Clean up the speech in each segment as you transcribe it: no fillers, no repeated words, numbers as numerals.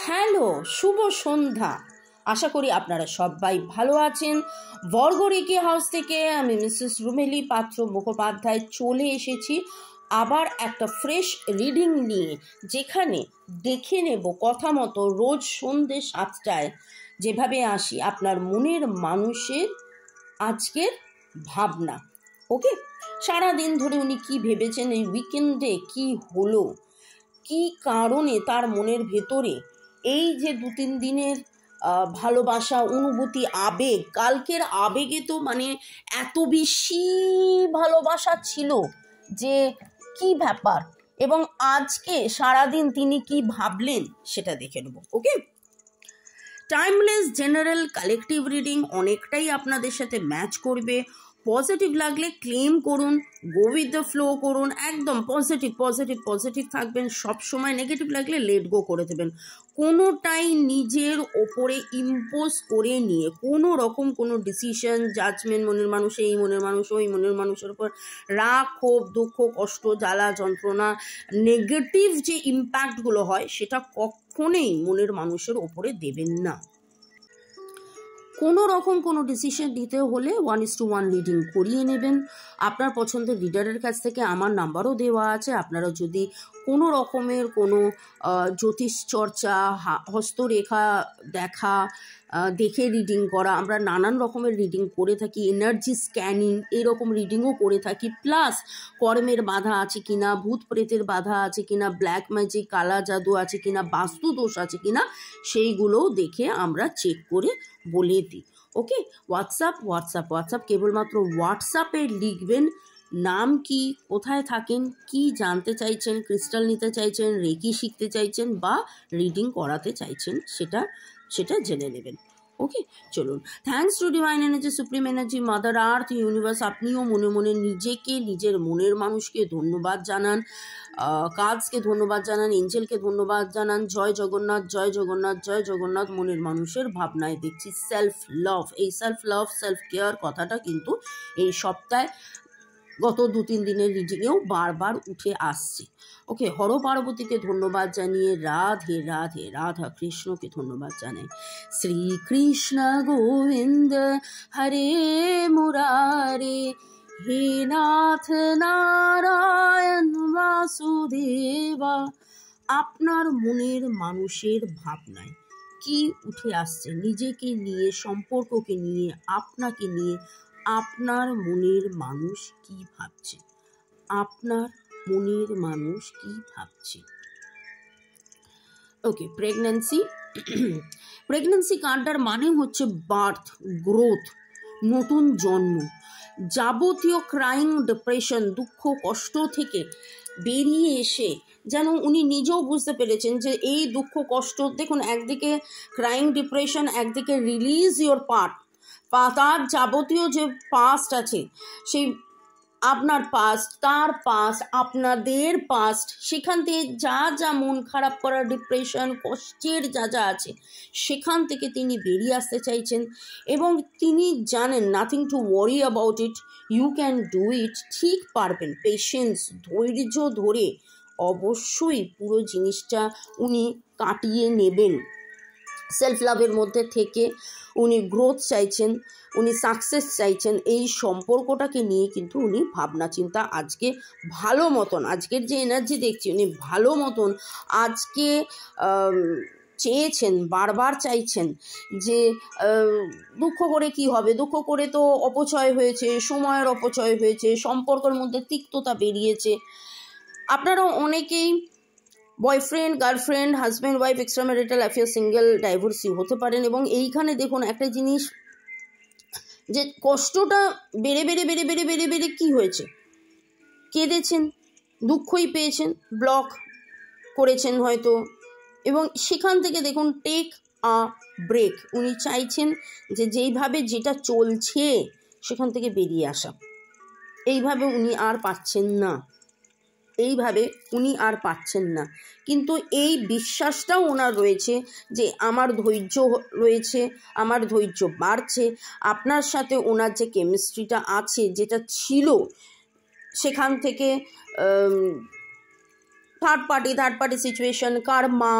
Hello, শুভ সন্ধ্যা। আশা করি আপনারা সবাই ভালো আছেন। বর্গরেখে হাউস থেকে আমি মিসেস রুমেলি পাত্র মুখোপাধ্যায় চলে এসেছি আবার একটা ফ্রেশ রিডিং নিয়ে, যেখানে দেখে নেব কথা মতো রোজ সন্ধ্যে 7টায় যেভাবে আসি আপনার মনের মানুষের আজকের ভাবনা। ওকে, সারাদিন ধরে উনি কি ভেবেছেন, এই উইকেন্ডে কি হলো, কি কারণে তার মনের ভেতরে এই যে 2-3 দিনের ভালোবাসা, অনুভূতি, আবেগ, কালকের আবেগে তো মানে এত বেশি ভালোবাসা ছিল যে কি ব্যাপার, এবং আজকে সারাদিন তিনি কি ভাবলেন সেটা দেখে নেব। ওকে, টাইমলেস জেনারেল কালেকটিভ রিডিং অনেকটাই আপনাদের সাথে ম্যাচ করবে। পজিটিভ লাগলে ক্লেম করুন, গো উইথ দ্য ফ্লো করুন, একদম পজিটিভ পজিটিভ পজিটিভ থাকবেন সব সময়। নেগেটিভ লাগলে লেট গো করে দেবেন। কোনোটাই নিজের ওপরে ইম্পোজ করে নিয়ে কোনো রকম কোনো ডিসিশন, জাজমেন্ট, মনের মানুষ এই মনের মানুষ ওই মনের মানুষের উপর রাগ, ক্ষোভ, দুঃখ, কষ্ট, জ্বালা, যন্ত্রণা, নেগেটিভ যে ইম্প্যাক্টগুলো হয় সেটা কখনোই মনের মানুষের ওপরে দেবেন না। কোনো রকম কোনো ডিসিশন নিতে হলে 1:1 রিডিং করিয়ে নেবেন। আপনার পছন্দের রিডারের কাছ থেকে আমার নাম্বারও দেওয়া আছে। আপনারা যদি কোনো রকমের কোনো জ্যোতিষ চর্চা, হস্তরেখা দেখা, দেখে রিডিং করা, আমরা নানান রকমের রিডিং করে থাকি, এনার্জি স্ক্যানিং এরকম রিডিংও করে থাকি। প্লাস কর্মের বাধা আছে কিনা, ভূত প্রেতের বাধা আছে কিনা, ব্ল্যাক ম্যাজিক, কালা জাদু আছে কিনা, বাস্তু দোষ আছে কিনা, সেইগুলোও দেখে আমরা চেক করে বলে দিই। ওকে, হোয়াটসঅ্যাপ কেবলমাত্র হোয়াটসঅ্যাপে লিখবেন নাম কি, কোথায় থাকেন, কি জানতে চাইছেন, ক্রিস্টাল নিতে চাইছেন, রেকি শিখতে চাইছেন বা রিডিং করাতে চাইছেন, সেটা জেনে নেবেন। ওকে, চলুন। Thanks to divine energy, supreme energy, mother earth, universe. আপনিও মনে মনে নিজেকে, নিজের মনের মানুষকে ধন্যবাদ জানান, কাজকে ধন্যবাদ জানান, এঞ্জেলকে ধন্যবাদ জানান। জয় জগন্নাথ, জয় জগন্নাথ, জয় জগন্নাথ। মনের মানুষের ভাবনায় দেখছি সেলফ লাভ, এই সেলফ লাভ, সেলফ কেয়ার কথাটা কিন্তু এই সপ্তাহে গত 2-3 দিনের রিডিংয়েও বারবার উঠে আসছে। ওকে, হর পার্বতীকে ধন্যবাদ জানিয়ে রাধে রাধে, রাধা কৃষ্ণকে ধন্যবাদ জানাই। শ্রীকৃষ্ণ গোবিন্দ হরে মুরারে, হে নাথ নারায়ণ বাসুদেবা। আপনার মনের মানুষের ভাবনায় কি উঠে আসছে, নিজেকে নিয়ে, সম্পর্ককে নিয়ে, আপনাকে নিয়ে, আপনার মনের মানুষ কি ভাবছে, আপনার মনের মানুষ কি ভাবছে। ওকে, প্রেগন্যান্সি কার্ডটার মানে হচ্ছে বার্থ, গ্রোথ, নতুন জন্ম। যাবতীয় ক্রাইং, ডিপ্রেশন, দুঃখ, কষ্ট থেকে বেরিয়ে এসে যেন উনি নিজেও বুঝতে পেরেছেন যে এই দুঃখ কষ্ট, দেখুন একদিকে ক্রাইং ডিপ্রেশন, একদিকে রিলিজ ইওর তার যাবতীয় যে পাস্ট আছে, সেই আপনার পাস্ট, তার পাস্ট, আপনাদের পাস্ট, সেখান থেকে যা যা মন খারাপ করা, ডিপ্রেশন, কষ্টের যা যা আছে, সেখান থেকে তিনি বেরিয়ে আসতে চাইছেন। এবং তিনি জানেন nothing to worry about it, you can do it. ঠিক পারবেন, পেশেন্স, ধৈর্য ধরে অবশ্যই পুরো জিনিসটা উনি কাটিয়ে নেবেন। সেলফ লাভের মধ্যে থেকে উনি গ্রোথ চাইছেন, উনি সাকসেস চাইছেন। এই সম্পর্কটাকে নিয়ে কিন্তু উনি ভাবনা চিন্তা আজকে ভালো মতন, আজকের যে এনার্জি দেখছি, উনি ভালো মতন আজকে চেয়েছেন, বারবার চাইছেন যে দুঃখ করে কি হবে, দুঃখ করে তো অপচয় হয়েছে, সময়ের অপচয় হয়েছে, সম্পর্কের মধ্যে তিক্ততা বেরিয়েছে। আপনারা অনেকেই boyfriend, girlfriend, husband, wife, extra marital affair, single, divorcee হতে পারেন। এবং এইখানে দেখুন একটা জিনিস, যে কষ্টটা বেড়ে বেড়ে বেড়ে বেড়ে বেড়ে বেড়ে কী হয়েছে, কেঁদেছেন, দুঃখই পেয়েছেন, ব্লক করেছেন হয়তো, এবং সেখান থেকে দেখুন টেক আ ব্রেক। উনি চাইছেন যে যেইভাবে যেটা চলছে সেখান থেকে বেরিয়ে আসা। এইভাবে উনি আর পাচ্ছেন না, কিন্তু এই বিশ্বাসটাও ওনার রয়েছে যে আমার ধৈর্য রয়েছে, আমার ধৈর্য বাড়ছে। আপনার সাথে ওনার যে কেমিস্ট্রিটা আছে, যেটা ছিল, সেখান থেকে থার্ড পার্টি সিচুয়েশন, কার্মা,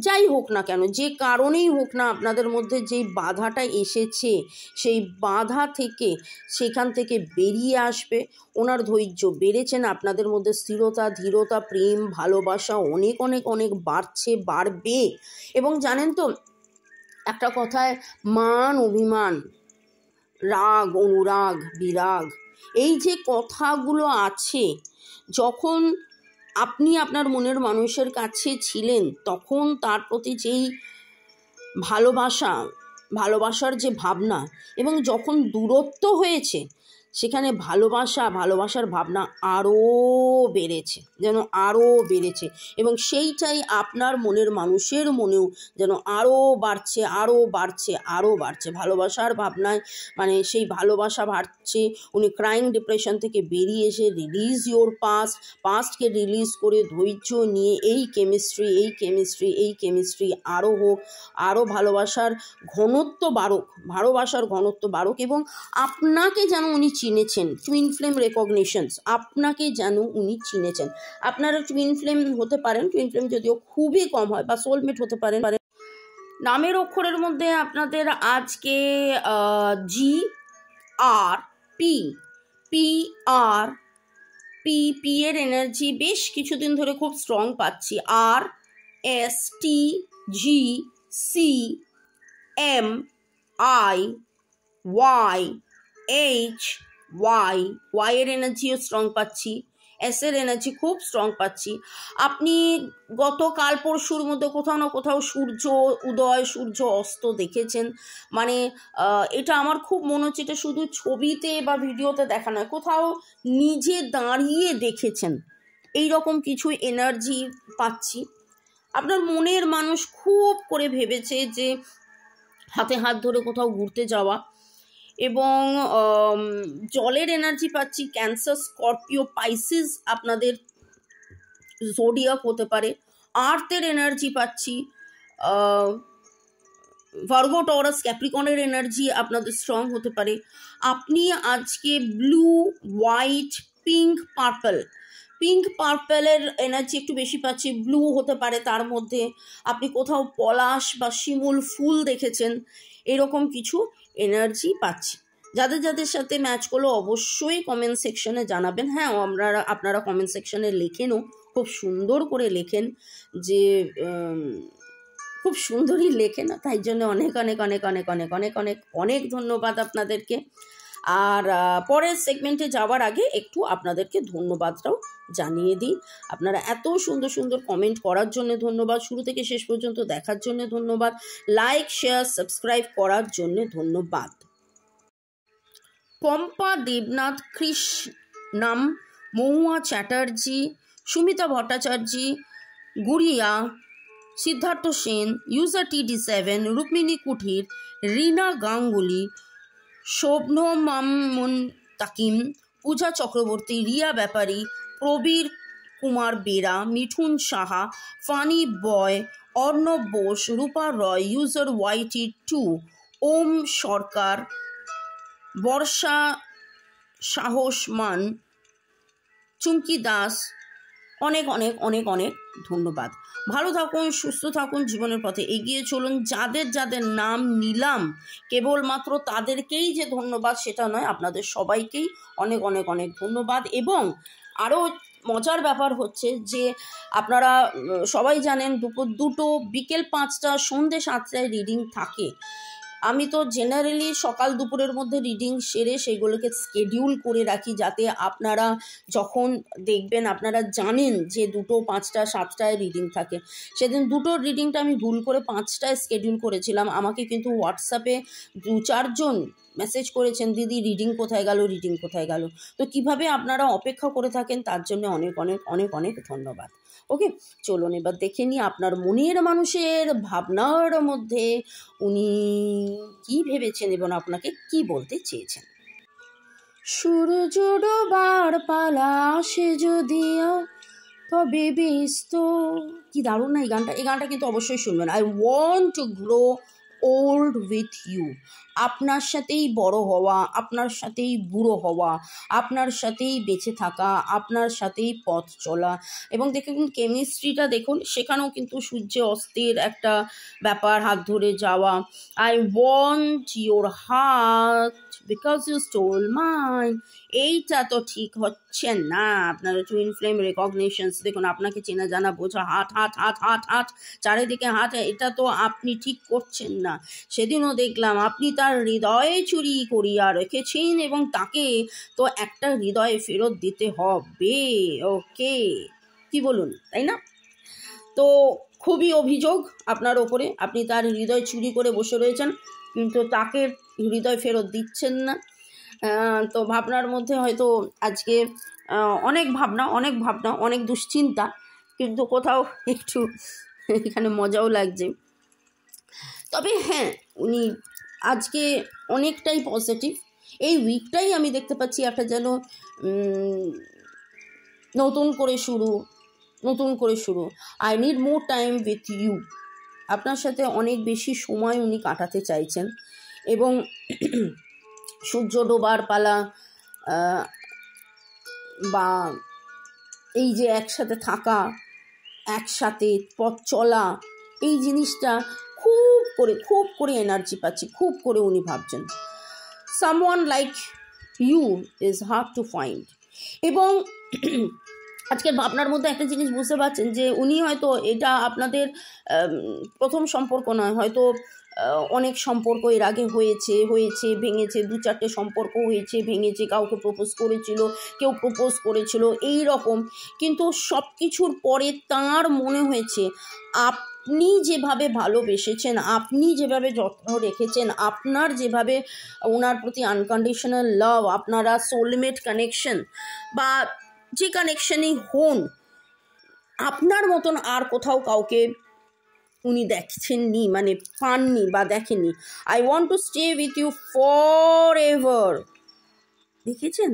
যাই হোক না কেন, যে কারণেই হোক না আপনাদের মধ্যে যেই বাধাটা এসেছে সেই বাধা থেকে সেখান থেকে বেরিয়ে আসবে। ওনার ধৈর্য বেড়েছেন, আপনাদের মধ্যে স্থিরতা, ধীরতা, প্রেম, ভালোবাসা অনেক অনেক অনেক বাড়বে। এবং জানেন তো, একটা কথায় মান অভিমান, রাগ অনুরাগ, বিরাগ, এই যে কথাগুলো আছে, যখন আপনি আপনার মনের মানুষের কাছে ছিলেন তখন তার প্রতি যেই ভালোবাসার যে ভাবনা, এবং যখন দূরত্ব হয়েছে সেখানে ভালোবাসার ভাবনা আরও বেড়েছে, যেন আরও বেড়েছে, এবং সেইটাই আপনার মনের মানুষের মনেও যেন আরও বাড়ছে ভালোবাসার ভাবনায়। মানে সেই ভালোবাসা বাড়ছে। উনি ক্রাইং ডিপ্রেশন থেকে বেরিয়ে এসে রিলিজ ইওর পাস্টকে রিলিজ করে ধৈর্য নিয়ে এই কেমিস্ট্রি আরও হোক, আরও ভালোবাসার ঘনত্ব বাড়ুক, এবং আপনাকে যেন উনি চিনেছেন। টুইন ফ্লেম রেকগনিশনস, আপনাকে যেন উনি চিনেছেন। আপনারা টুইন ফ্লেম হতে পারেন, টুইন ফ্লেম যদিও খুবই কম হয়, বা সোলমেট হতে পারেন। নামের অক্ষরের মধ্যে আপনাদের আজকে জি আর পি এর এনার্জি বেশ কিছুদিন ধরে খুব স্ট্রং পাচ্ছি। আর S T G C M I Y H Y এর এনার্জিও স্ট্রং পাচ্ছি, এস এর এনার্জি খুব স্ট্রং পাচ্ছি। আপনি গতকাল পরশুর মধ্যে কোথাও না কোথাও সূর্য উদয় সূর্য অস্ত দেখেছেন। মানে এটা আমার খুব মনে হচ্ছে এটা শুধু ছবিতে বা ভিডিওতে দেখা নয়, কোথাও নিজে দাঁড়িয়ে দেখেছেন, এই রকম কিছু এনার্জি পাচ্ছি। আপনার মনের মানুষ খুব করে ভেবেছে যে হাতে হাত ধরে কোথাও ঘুরতে যাওয়া, এবং জলের এনার্জি পাচ্ছি। ক্যান্সার, স্করপিও, পাইসিস আপনাদের জোডিয়াক হতে পারে। আর্থের এনার্জি পাচ্ছি, ভার্গো, টরাস, ক্যাপ্রিকনের এনার্জি আপনাদের স্ট্রং হতে পারে। আপনি আজকে ব্লু, হোয়াইট, পিঙ্ক পার্পেলের এনার্জি একটু বেশি পাচ্ছি। ব্লু হতে পারে, তার মধ্যে আপনি কোথাও পলাশ বা শিমুল ফুল দেখেছেন, এরকম কিছু এনার্জি পাচ্ছি। যাদের সাথে ম্যাচ করলো অবশ্যই কমেন্ট সেকশনে জানাবেন। হ্যাঁ, আপনারা কমেন্ট সেকশনে লেখেনও, খুব সুন্দর করে লেখেন, যে খুব সুন্দরই লেখেন, তাই জন্য অনেক অনেক অনেক অনেক অনেক অনেক অনেক অনেক ধন্যবাদ আপনাদেরকে। আর পরের সেগমেন্টে যাওয়ার আগে একটু আপনাদেরকে ধন্যবাদটাও জানিয়ে দিই। আপনারা এত সুন্দর সুন্দর কমেন্ট করার জন্য ধন্যবাদ, শুরু থেকে শেষ পর্যন্ত দেখার জন্য ধন্যবাদ, লাইক শেয়ার সাবস্ক্রাইব করার জন্য ধন্যবাদ। পম্পা দেবনাথ, কৃষ্ণাম, মহুয়া চ্যাটার্জি, সুমিতা ভট্টাচার্য, গুড়িয়া, সিদ্ধার্থ সেন, ইউজার TD7, রুক্মিণী কুঠির, রিনা গাঙ্গুলি, শোভনমামুন তাকিম, পূজা চক্রবর্তী, রিয়া ব্যাপারী, প্রবীর কুমার বেরা, মিঠুন সাহা, ফানি বয়, অর্ণব বোস, রূপা রয়, ইউজার YT2, ওম সরকার, বর্ষা সাহসমান, চুমকি দাস, অনেক অনেক অনেক অনেক ধন্যবাদ। ভালো থাকুন, সুস্থ থাকুন, জীবনের পথে এগিয়ে চলুন। যাদের নাম নিলাম কেবলমাত্র তাদেরকেই যে ধন্যবাদ সেটা নয়, আপনাদের সবাইকেই অনেক অনেক অনেক ধন্যবাদ। এবং আরও মজার ব্যাপার হচ্ছে যে আপনারা সবাই জানেন দুপুর 2টো, বিকেল 5টা, সন্ধ্যে 7টায় রিডিং থাকে। আমি তো জেনারেলি সকাল দুপুরের মধ্যে রিডিং সেরে সেগুলোকে স্কেডিউল করে রাখি, যাতে আপনারা যখন দেখবেন আপনারা জানেন যে 2টো, 5টা, 7টায় রিডিং থাকে। সেদিন 2টোর রিডিংটা আমি ভুল করে 5টায় স্কেডিউল করেছিলাম। আমাকে কিন্তু হোয়াটসঅ্যাপে 2-4 জন মেসেজ করেছেন, দিদি রিডিং কোথায় গেল। তো কিভাবে আপনারা অপেক্ষা করে থাকেন তার জন্য অনেক অনেক অনেক অনেক ধন্যবাদ। ওকে, চলুন এবার দেখে নিই আপনার মনের মানুষের ভাবনার মধ্যে উনি কি ভেবেছেন এবং আপনাকে কি বলতে চেয়েছেন। সূর্য ডোবার পালা আসে যদিও, তবে ব্যস্ত। কি দারুণ না এই গানটা কিন্তু অবশ্যই শুনবেন। I want to grow old with you. আপনার সাথেই বড় হওয়া, আপনার সাথেই বুড়ো হওয়া, আপনার সাথেই বেঁচে থাকা, আপনার সাথেই পথ চলা। এবং দেখুন কেমিস্ট্রিটা দেখুন, সেখানেও কিন্তু সূর্য অস্তের একটা ব্যাপার, হাত ধরে যাওয়া। I want your heart because you stole mine. এইটা তো ঠিক হচ্ছে না। আপনার টুইন ফ্লেম রেকগনিশনস দেখুন, আপনাকে চেনা জানা বোঝা, হাত হাত হাত হাত হাত চারিদিকে হাত, এটা তো আপনি ঠিক করছেন না। সেদিনও দেখলাম আপনি তার হৃদয়ে চুরি করিয়া রেখেছেন এবং তাকে তো একটা হৃদয়ে ফেরত দিতে হবে। ওকে, কি বলুন, তাই না? তো খুবই অভিযোগ আপনার ওপরে, আপনি তার হৃদয় চুরি করে বসে রয়েছেন কিন্তু তাকে হৃদয় ফেরত দিচ্ছেন না। তো ভাবনার মধ্যে হয়তো আজকে অনেক ভাবনা, অনেক দুশ্চিন্তা, কিন্তু কোথাও একটু এখানে মজাও লাগছে। তবে হ্যাঁ, উনি আজকে অনেকটাই পজিটিভ। এই উইকটাই আমি দেখতে পাচ্ছি একটা যেন নতুন করে শুরু। I need more time with you. আপনার সাথে অনেক বেশি সময় উনি কাটাতে চাইছেন এবং সূর্য ডোবার পালা বা এই যে একসাথে থাকা, একসাথে পথ চলা, এই জিনিসটা খুব করে এনার্জি পাচ্ছি, খুব করে উনি ভাবছেন। Someone like you is hard to find. এবং আজকের ভাবনার মধ্যে একটা জিনিস বুঝতে পারছেন যে উনি হয়তো এটা আপনাদের প্রথম সম্পর্ক নয়, হয়তো অনেক সম্পর্ক এর আগে হয়েছে, ভেঙেছে, 2-4টে সম্পর্ক হয়েছে, ভেঙেছে, কাউকে প্রপোজ করেছিল, কেউ প্রপোজ করেছিল, এই রকম। কিন্তু সব কিছুর পরে তার মনে হয়েছে আপনি যেভাবে ভালোবেসেছেন, আপনি যেভাবে যত্ন রেখেছেন, আপনার যেভাবে ওনার প্রতি আনকন্ডিশনাল লাভ, আপনারা সোলমেট কানেকশন বা যে কানেকশনই হন, আপনার মতন আর কোথাও কাউকে উনি দেখছেননি, মানে পাননি বা দেখেননি। I want to stay with you forever. দেখেছেন,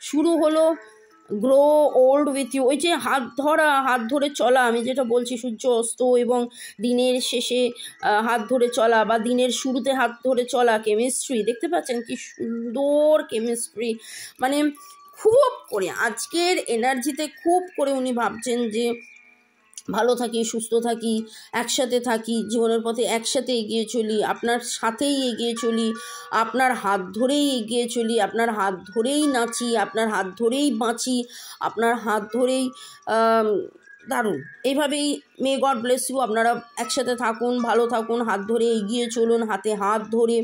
শুরু হলো গ্রো ওল্ড উইথ ইউ। ওই যে হাত ধরে চলা, আমি যেটা বলছি, সূর্য অস্ত এবং দিনের শেষে হাত ধরে চলা বা দিনের শুরুতে হাত ধরে চলা, কেমিস্ট্রি দেখতে পাচ্ছেন কি সুন্দর কেমিস্ট্রি। মানে খুব করে আজকের এনার্জিতে খুব করে উনি ভাবছেন যে ভালো থাকি, সুস্থ থাকি, একসাথে থাকি, জীবনের পথে একসাথে এগিয়ে চলি, আপনার সাথেই এগিয়ে চলি, আপনার হাত ধরেই এগিয়ে চলি, আপনার হাত ধরেই নাচি, আপনার হাত ধরেই বাঁচি, আপনার হাত ধরেই দারুণ। এইভাবেই মে গড ব্লেস ইউ। আপনারা একসাথে থাকুন, ভালো থাকুন, হাত ধরে এগিয়ে চলুন, হাতে হাত ধরে।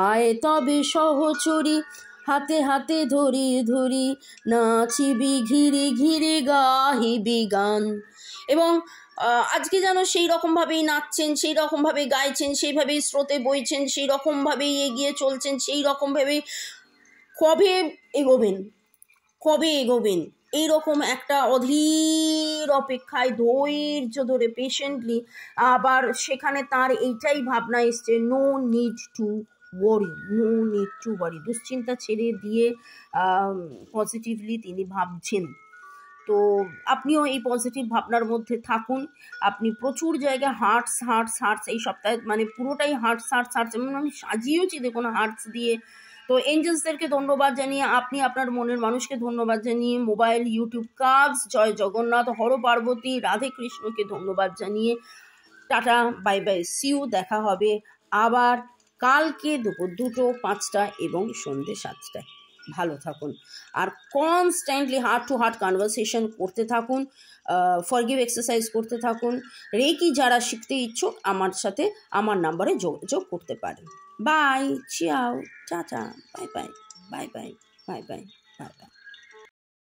আয় তবে সহচরী, হাতে হাতে ধরি নাচিবি, ঘিরে গাহিবি গান। এবং আজকে যেন সেই রকমভাবেই নাচছেন, সেই রকমভাবেই গাইছেন, সেইভাবেই স্রোতে বইছেন, সেই রকমভাবেই এগিয়ে চলছেন, সেই রকমভাবেই কবে এগোবেন এইরকম একটা অধীর অপেক্ষায় ধৈর্য ধরে পেশেন্টলি। আবার সেখানে তার এইটাই ভাবনা এসছে, নো নিড টু ওয়ারি। দুশ্চিন্তা ছেড়ে দিয়ে পজিটিভলি তিনি ভাবছেন। তো আপনিও এই পজিটিভ ভাবনার মধ্যে থাকুন। আপনি প্রচুর জায়গায় হার্টস এই সপ্তাহে, মানে পুরোটাই হার্টস এবং আমি সাজিয়েওছি দেখুন হার্টস দিয়ে। তো এঞ্জেলসদেরকে ধন্যবাদ জানিয়ে, আপনি আপনার মনের মানুষকে ধন্যবাদ জানিয়ে, মোবাইল, ইউটিউব, কার্ডস, জয় জগন্নাথ, হর পার্বতী, রাধে কৃষ্ণকে ধন্যবাদ জানিয়ে টাটা, বাই বাই, সিউ। দেখা হবে আবার কালকে দুপুর 2টো, 5টা এবং সন্ধ্যে 7টায়। ভালো থাকুন আর constantly heart to heart conversation করতে থাকুন, ফরগিভ এক্সারসাইজ করতে থাকুন। রেকি যারা শিখতে ইচ্ছুক আমার সাথে আমার নাম্বারে যোগাযোগ করতে পারেন। Bye, ciao, tata, bye by.